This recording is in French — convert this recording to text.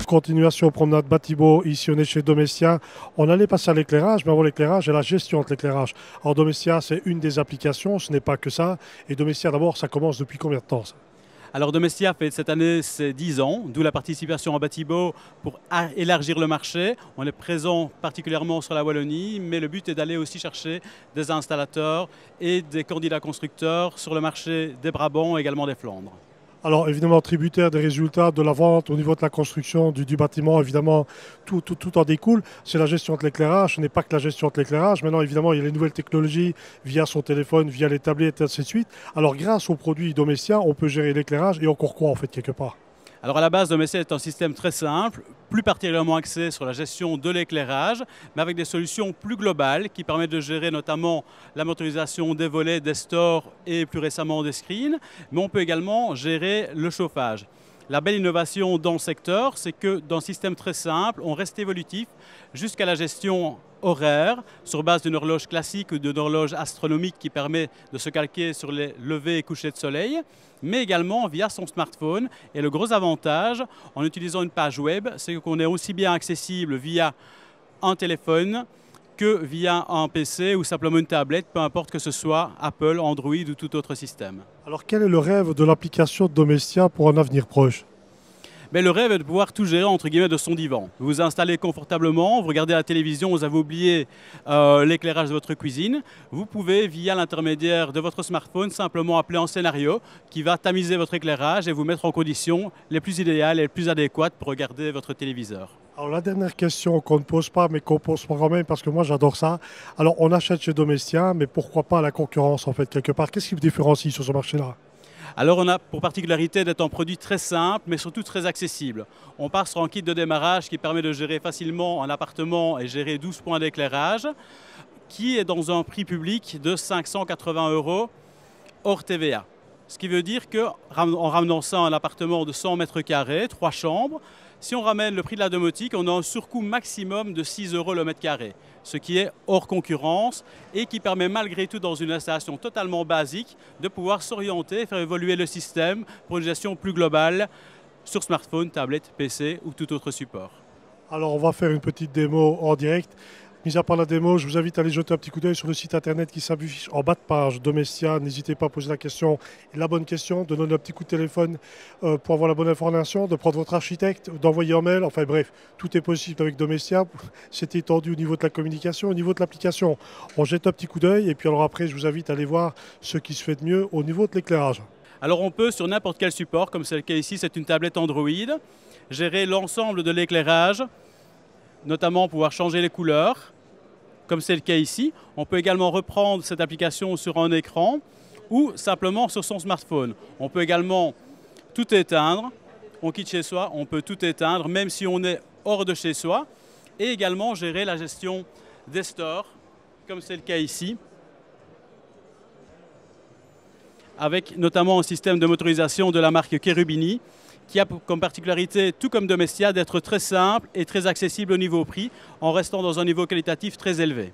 continuation promenade Batibo. Ici, on est chez Domestia. On allait passer à l'éclairage, mais avant l'éclairage, et la gestion de l'éclairage. Alors, Domestia, c'est une des applications, ce n'est pas que ça. Et Domestia, d'abord, ça commence depuis combien de temps ça? Alors Domestia fait cette année ses 10 ans, d'où la participation en Batibo pour élargir le marché. On est présent particulièrement sur la Wallonie, mais le but est d'aller aussi chercher des installateurs et des candidats constructeurs sur le marché des Brabants et également des Flandres. Alors évidemment tributaire des résultats de la vente au niveau de la construction du bâtiment, évidemment tout en découle. C'est la gestion de l'éclairage, ce n'est pas que la gestion de l'éclairage. Maintenant évidemment il y a les nouvelles technologies via son téléphone, via les tablettes, ainsi de suite. Alors grâce aux produits Domestia, on peut gérer l'éclairage et encore quoi en fait quelque part. Alors à la base, Domestia est un système très simple, plus particulièrement axé sur la gestion de l'éclairage, mais avec des solutions plus globales qui permettent de gérer notamment la motorisation des volets, des stores et plus récemment des screens, mais on peut également gérer le chauffage. La belle innovation dans le secteur, c'est que dans un système très simple, on reste évolutif jusqu'à la gestion horaire sur base d'une horloge classique ou d'une horloge astronomique qui permet de se calquer sur les levées et couchers de soleil, mais également via son smartphone. Et le gros avantage en utilisant une page web, c'est qu'on est aussi bien accessible via un téléphone que via un PC ou simplement une tablette, peu importe que ce soit Apple, Android ou tout autre système. Alors quel est le rêve de l'application de Domestia pour un avenir proche? Mais le rêve est de pouvoir tout gérer entre guillemets de son divan. Vous vous installez confortablement, vous regardez la télévision, vous avez oublié l'éclairage de votre cuisine. Vous pouvez, via l'intermédiaire de votre smartphone, simplement appeler un scénario qui va tamiser votre éclairage et vous mettre en conditions les plus idéales et les plus adéquates pour regarder votre téléviseur. Alors la dernière question qu'on ne pose pas, mais qu'on pose quand même, parce que moi j'adore ça. Alors on achète chez Domestia, mais pourquoi pas la concurrence en fait quelque part? Qu'est-ce qui vous différencie sur ce marché-là? Alors on a pour particularité d'être un produit très simple, mais surtout très accessible. On part sur un kit de démarrage qui permet de gérer facilement un appartement et gérer 12 points d'éclairage, qui est dans un prix public de 580 € hors TVA. Ce qui veut dire qu'en ramenant ça à un appartement de 100 mètres carrés, 3 chambres, si on ramène le prix de la domotique, on a un surcoût maximum de 6 € le mètre carré, ce qui est hors concurrence et qui permet malgré tout dans une installation totalement basique de pouvoir s'orienter et faire évoluer le système pour une gestion plus globale sur smartphone, tablette, PC ou tout autre support. Alors on va faire une petite démo en direct. Mis à part la démo, je vous invite à aller jeter un petit coup d'œil sur le site internet qui s'affiche en bas de page Domestia. N'hésitez pas à poser la question, la bonne question, de donner un petit coup de téléphone pour avoir la bonne information, de prendre votre architecte, d'envoyer un mail. Enfin bref, tout est possible avec Domestia. C'est étendu au niveau de la communication, au niveau de l'application. On jette un petit coup d'œil et puis alors après, je vous invite à aller voir ce qui se fait de mieux au niveau de l'éclairage. Alors on peut sur n'importe quel support, comme c'est le cas ici, c'est une tablette Android, gérer l'ensemble de l'éclairage, notamment pouvoir changer les couleurs, comme c'est le cas ici. On peut également reprendre cette application sur un écran ou simplement sur son smartphone. On peut également tout éteindre. On quitte chez soi, on peut tout éteindre, même si on est hors de chez soi. Et également gérer la gestion des stores, comme c'est le cas ici, avec notamment un système de motorisation de la marque Cherubini, qui a comme particularité, tout comme Domestia, d'être très simple et très accessible au niveau prix, en restant dans un niveau qualitatif très élevé.